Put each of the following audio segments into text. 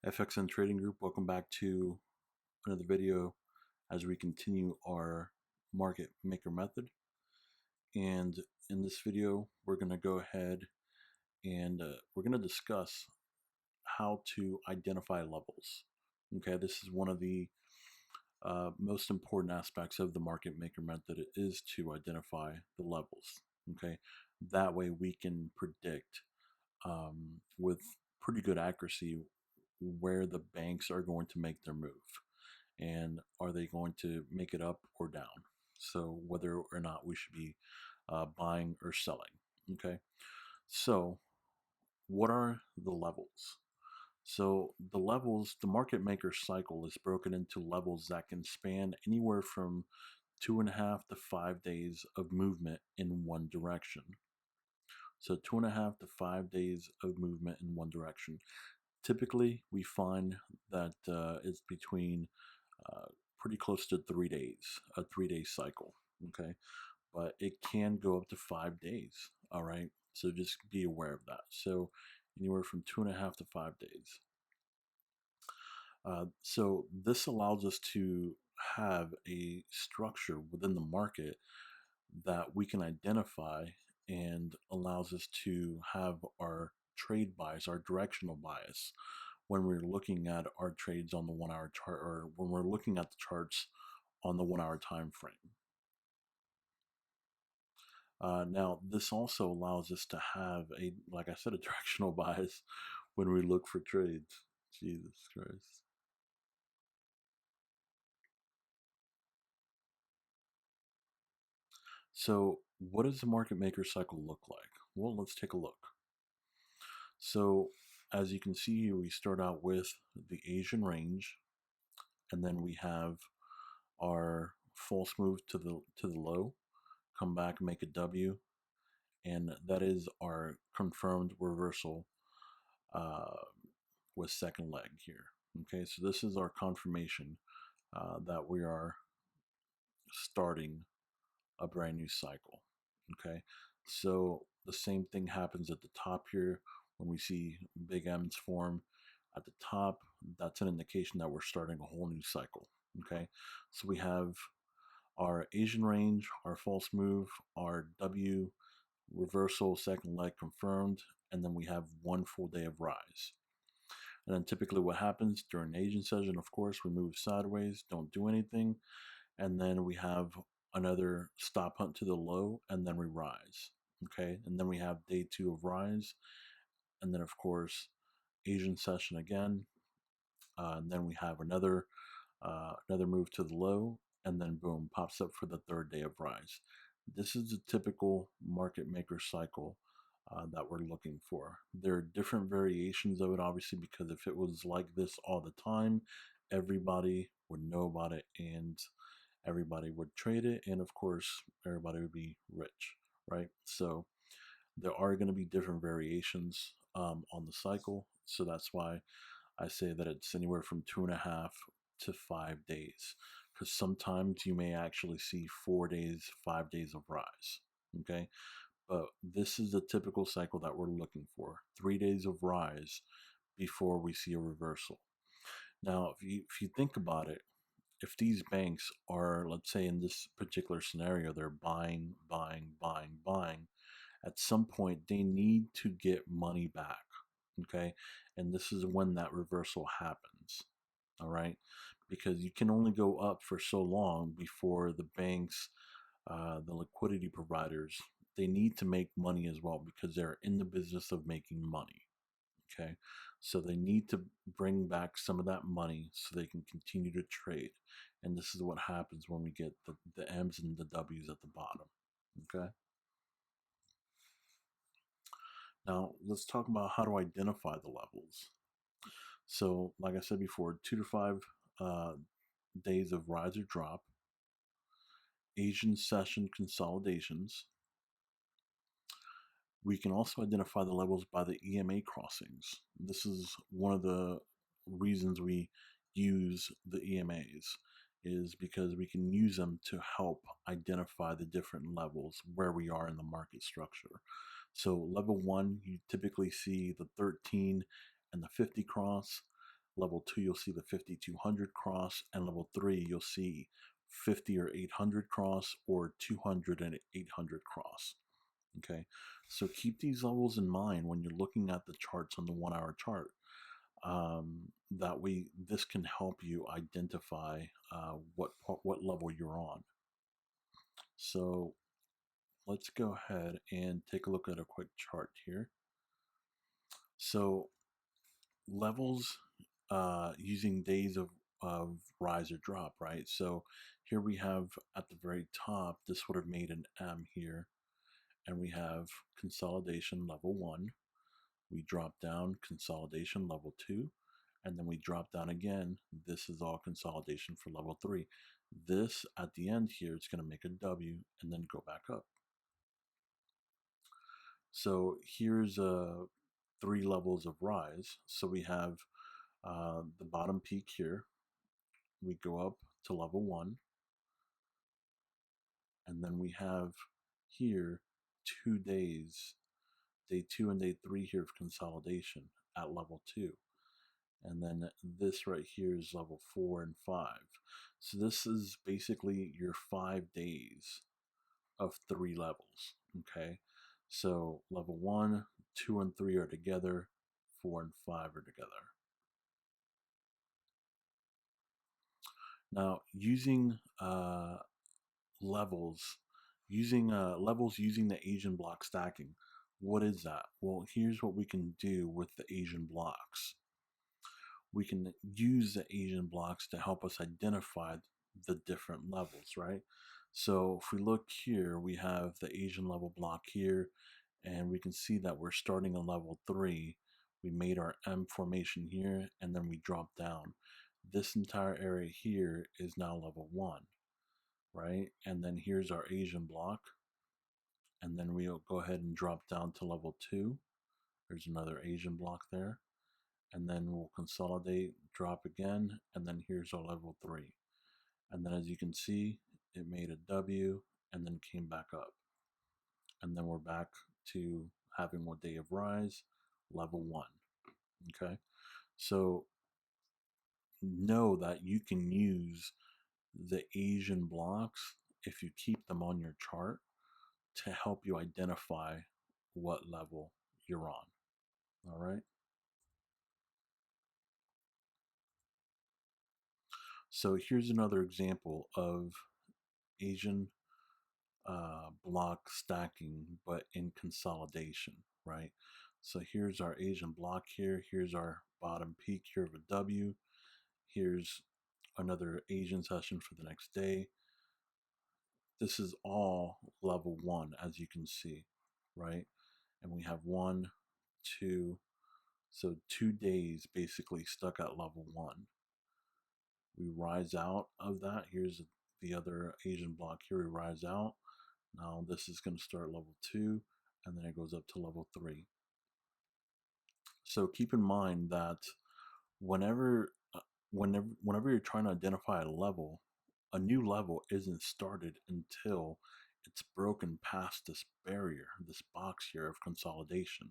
FXN Trading Group, welcome back to another video as we continue our market maker method. And in this video, we're going to go ahead and we're going to discuss how to identify levels. Okay, this is one of the most important aspects of the market maker method is to identify the levels. Okay, that way we can predict with pretty good accuracy where the banks are going to make their move and are they going to make it up or down. So whether or not we should be buying or selling. Okay, so what are the levels? So the levels, the market maker cycle is broken into levels that can span anywhere from 2.5 to 5 days of movement in one direction. So 2.5 to 5 days of movement in one direction. Typically, we find that it's between pretty close to 3 days, a 3 day cycle. Okay, but it can go up to 5 days. All right, so just be aware of that. So anywhere from 2.5 to 5 days. So this allows us to have a structure within the market that we can identify and allows us to have our trade bias, our directional bias, when we're looking at our trades on the 1 hour chart or when we're looking at the charts on the 1 hour time frame. Now, this also allows us to have a, like I said, a directional bias when we look for trades. Jesus Christ. So, what does the market maker cycle look like? Well, let's take a look. So, as you can see here, we start out with the Asian range, and then we have our false move to the low, come back, make a W, and that is our confirmed reversal with second leg here. Okay, so this is our confirmation that we are starting a brand new cycle. Okay, so the same thing happens at the top here when we see big M's form at the top. That's an indication that we're starting a whole new cycle. Okay, so we have our Asian range, our false move, our W reversal, second leg confirmed, and then we have one full day of rise. And then typically what happens during the Asian session, of course, we move sideways, don't do anything, and then we have another stop hunt to the low, and then we rise. Okay, and then we have day two of rise, and then of course Asian session again, and then we have another move to the low, and then boom, pops up for the third day of rise. This is the typical market maker cycle that we're looking for. There are different variations of it, obviously, because if it was like this all the time, everybody would know about it and everybody would trade it, and of course, everybody would be rich, right? So there are going to be different variations on the cycle. So that's why I say that it's anywhere from 2.5 to 5 days, because sometimes you may actually see 4 days, 5 days of rise. Okay, but this is the typical cycle that we're looking for: 3 days of rise before we see a reversal. Now, if you think about it, if these banks are, let's say in this particular scenario, they're buying, buying, buying, buying, at some point they need to get money back. Okay, and this is when that reversal happens. All right, because you can only go up for so long before the banks, the liquidity providers, they need to make money as well because they're in the business of making money. Okay, so they need to bring back some of that money so they can continue to trade, and this is what happens when we get the M's and the W's at the bottom. Okay, now let's talk about how to identify the levels. So, like I said before, 2 to 5 uh, days of rise or drop, Asian session consolidations. We can also identify the levels by the EMA crossings. This is one of the reasons we use the EMAs, is because we can use them to help identify the different levels where we are in the market structure. So level 1, you typically see the 13 and the 50 cross. Level 2, you'll see the 5200 cross, and level 3, you'll see 50 or 800 cross, or 200 and 800 cross. Okay, so keep these levels in mind when you're looking at the charts on the 1 hour chart. That way, this can help you identify what level you're on. So let's go ahead and take a look at a quick chart here. So levels using days of rise or drop, right? So here we have at the very top, this would have made an M here, and we have consolidation level 1. We drop down, consolidation level 2, and then we drop down again. This is all consolidation for level 3. This at the end here is going to make a W and then go back up. So here's 3 levels of rise. So we have the bottom peak here. We go up to level 1, and then we have here 2 days, day 2 and day 3 here of consolidation at level 2. And then this right here is level 4 and 5. So this is basically your 5 days of 3 levels. Okay, so level 1, 2, and 3 are together, 4 and 5 are together. Now, using levels, using the Asian block stacking, what is that? Well, here's what we can do with the Asian blocks. We can use the Asian blocks to help us identify the different levels, right? So if we look here, we have the Asian level block here, and we can see that we're starting on level 3. We made our M formation here, and then we drop down. This entire area here is now level 1, right? And then here's our Asian block, and then we'll go ahead and drop down to level 2. There's another Asian block there, and then we'll consolidate, drop again, and then here's our level 3. And then as you can see, it made a W and then came back up. And then we're back to having one day of rise, level 1. Okay, so know that you can use the Asian blocks, if you keep them on your chart, to help you identify what level you're on. All right. So here's another example of Asian block stacking, but in consolidation, right? So here's our Asian block here. Here's our bottom peak here of a W. Here's another Asian session for the next day. This is all level 1, as you can see, right? And we have 1, 2, so 2 days basically stuck at level 1. We rise out of that. Here's the other Asian block here. We rise out. Now this is going to start level 2, and then it goes up to level 3. So keep in mind that whenever whenever you're trying to identify a new level isn't started until it's broken past this barrier, this box here of consolidation,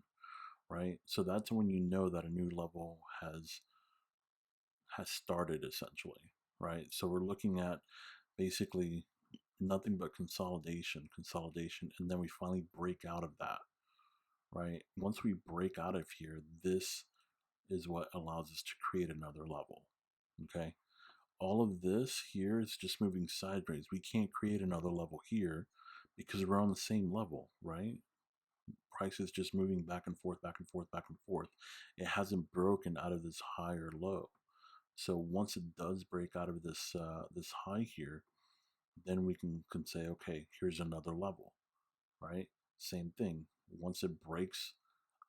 right? So that's when you know that a new level has started, essentially, right? So we're looking at basically nothing but consolidation, and then we finally break out of that, right? Once we break out of here, this is what allows us to create another level. Okay, all of this here is just moving sideways. We can't create another level here because we're on the same level, right? Price is just moving back and forth, back and forth, back and forth. It hasn't broken out of this high or low. So once it does break out of this this high here, then we can say, okay, here's another level, right? Same thing. Once it breaks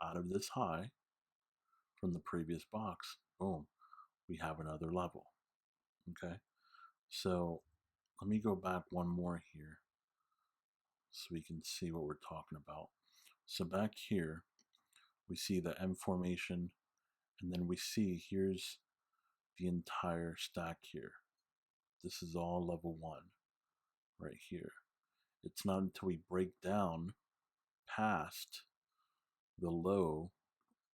out of this high from the previous box, boom, we have another level. Okay, so let me go back one more here so we can see what we're talking about. So back here, we see the M formation, and then we see here's the entire stack here. This is all level 1 right here. It's not until we break down past the low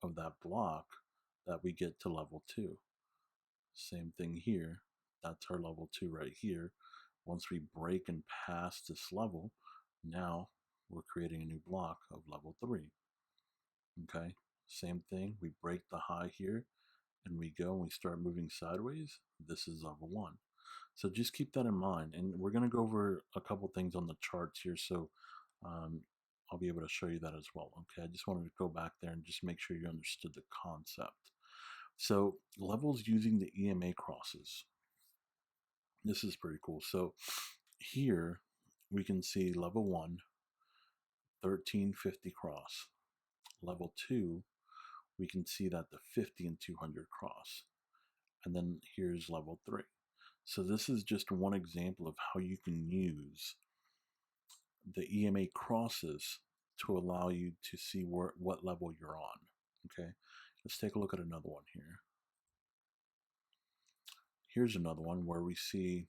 of that block that we get to level 2. Same thing here. That's our level 2 right here. Once we break and pass this level, now we're creating a new block of level 3. Okay, same thing. We break the high here and we go and we start moving sideways. This is level 1. So just keep that in mind. And we're going to go over a couple things on the charts here. So um, I'll be able to show you that as well. Okay, I just wanted to go back there and just make sure you understood the concept. So levels using the EMA crosses. This is pretty cool. So here we can see level 1, 1350 cross. Level 2, we can see that the 50 and 200 cross. And then here's level 3. So this is just one example of how you can use the EMA crosses to allow you to see what level you're on. Okay, let's take a look at another one here. Here's another one where we see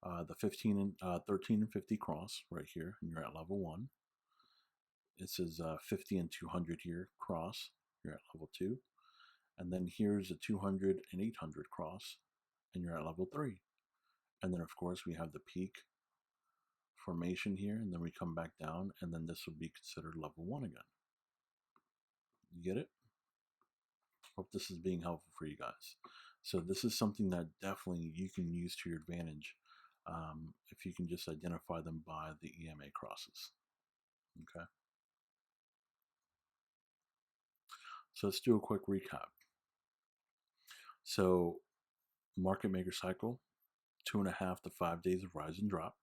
the 13 and 50 cross right here, and you're at level 1. This is 50 and 200 here cross, you're at level 2. And then here's a 200 and 800 cross, and you're at level 3. And then of course we have the peak formation here, and then we come back down, and then this would be considered level 1 again. You get it? Hope this is being helpful for you guys. So this is something that definitely you can use to your advantage if you can just identify them by the EMA crosses. Okay. So let's do a quick recap. So market maker cycle, 2.5 to 5 days of rise and drop.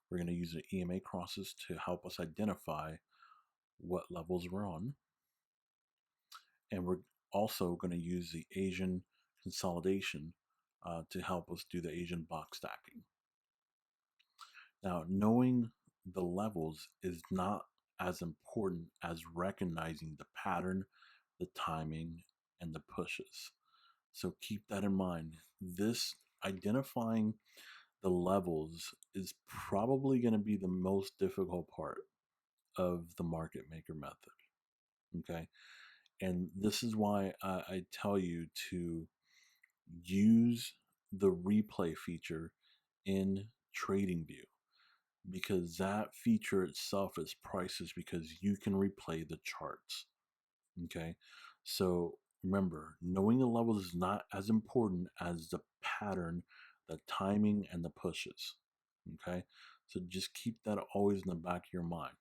We're going to use the EMA crosses to help us identify what levels we're on. And we're also going to use the Asian consolidation to help us do the Asian box stacking. Now, knowing the levels is not as important as recognizing the pattern, the timing, and the pushes. So keep that in mind. This identifying the levels is probably going to be the most difficult part of the market maker method. Okay. And this is why I tell you to use the replay feature in TradingView, because that feature itself is priceless because you can replay the charts. Okay. So remember, knowing the levels is not as important as the pattern, the timing, and the pushes. Okay. So just keep that always in the back of your mind.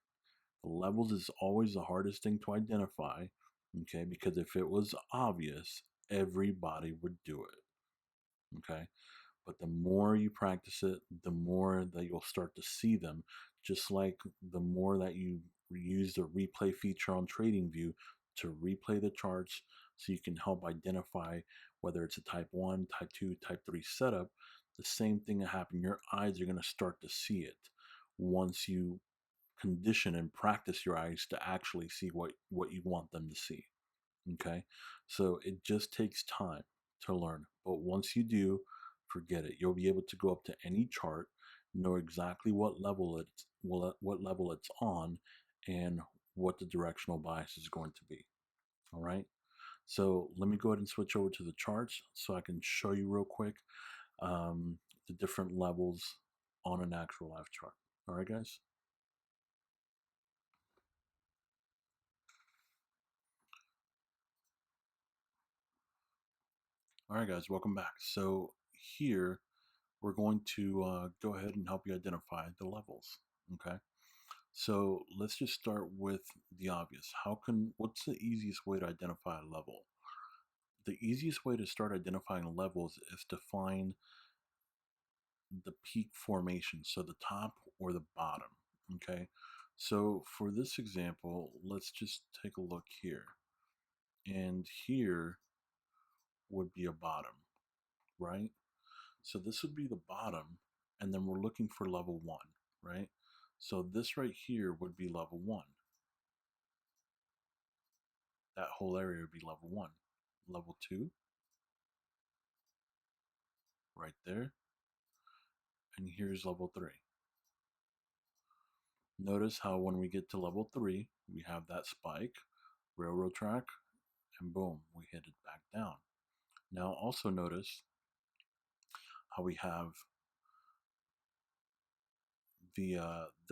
The levels is always the hardest thing to identify. Okay. Because if it was obvious, everybody would do it. Okay. But the more you practice it, the more that you'll start to see them. Just like the more that you use the replay feature on TradingView to replay the charts so you can help identify whether it's a type 1, type 2, type 3 setup, the same thing will happen. Your eyes are going to start to see it once you condition and practice your eyes to actually see what you want them to see. Okay, so it just takes time to learn, but once you do, forget it. You'll be able to go up to any chart, know exactly what level it's on, and what the directional bias is going to be. All right, so let me go ahead and switch over to the charts so I can show you real quick the different levels on an actual live chart. All right, guys. All right, guys, welcome back. So here we're going to go ahead and help you identify the levels. Okay, so let's just start with the obvious. What's the easiest way to identify a level? The easiest way to start identifying levels is to find the peak formation, so the top or the bottom. Okay, so for this example, let's just take a look here, and here would be a bottom, right? So this would be the bottom, and then we're looking for level 1, right? So this right here would be level 1. That whole area would be level 1. Level 2, right there. And here's level 3. Notice how when we get to level 3, we have that spike, railroad track, and boom, we hit it back down. Now also notice how we have the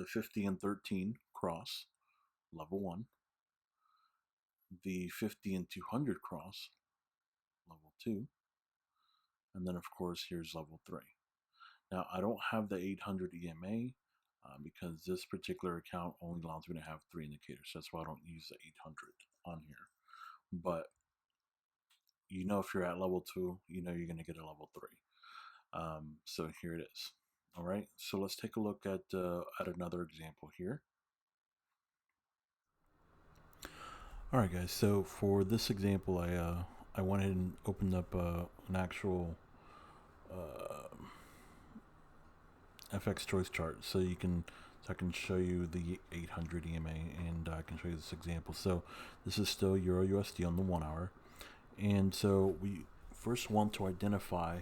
50 and 13 cross, level 1, the 50 and 200 cross, level 2, and then of course here's level 3. Now I don't have the 800 EMA because this particular account only allows me to have 3 indicators. That's why I don't use the 800 on here. But you know, if you're at level 2, you know you're going to get a level 3. So here it is. All right, so let's take a look at another example here. All right, guys. So for this example, I went ahead and opened up an actual FX choice chart, so I can show you the 800 EMA, and I can show you this example. So this is still Euro USD on the 1 hour, and so we first want to identify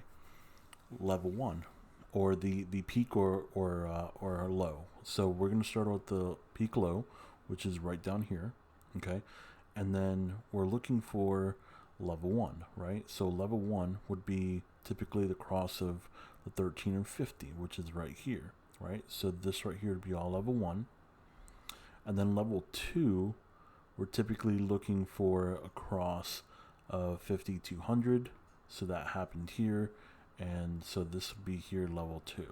level 1, or the peak or low. So we're going to start with the peak low, which is right down here, okay, and then we're looking for level 1, right? So level 1 would be typically the cross of the 13 and 50, which is right here, right? So this right here would be all level 1, and then level 2, we're typically looking for a cross of 50 200, so that happened here, and so this would be here level 2.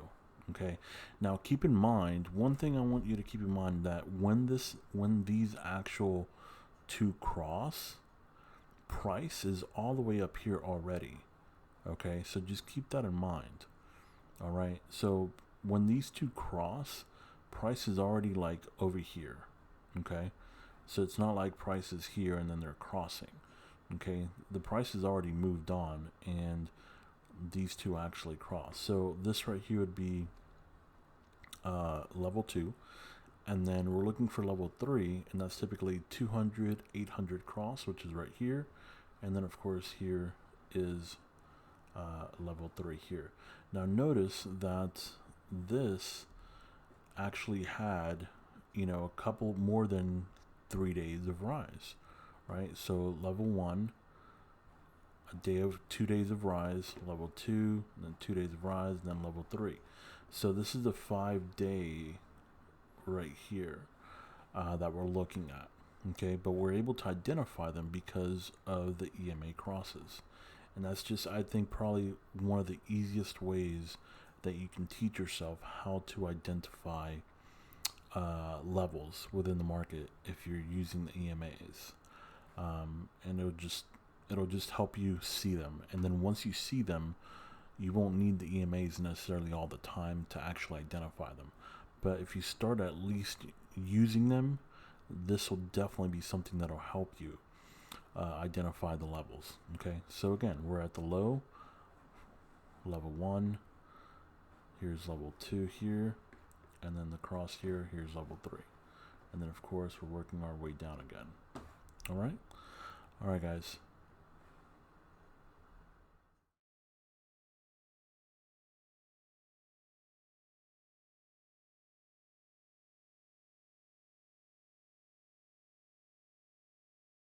Okay, now keep in mind, one thing I want you to keep in mind, that when these actual two cross, price is all the way up here already. Okay, so just keep that in mind. All right, so when these two cross, price is already like over here. Okay, so it's not like price is here and then they're crossing. Okay, the price has already moved on, and these two actually cross. So this right here would be level 2, and then we're looking for level 3, and that's typically 200 800 cross, which is right here, and then of course here is level 3 here. Now notice that this actually had, you know, a couple more than 3 days of rise, right? So level 1, a day of 2 days of rise, level 2, then 2 days of rise, and then level 3. So this is the 5-day right here that we're looking at. Okay, but we're able to identify them because of the EMA crosses, and that's just, I think, probably one of the easiest ways that you can teach yourself how to identify levels within the market if you're using the EMAs, and it'll just help you see them, and then once you see them, you won't need the EMAs necessarily all the time to actually identify them. But if you start at least using them, this will definitely be something that'll help you identify the levels. Okay, so again, we're at the low, level 1, here's level 2 here, and then the cross here, here's level 3. And then of course we're working our way down again. All right, guys.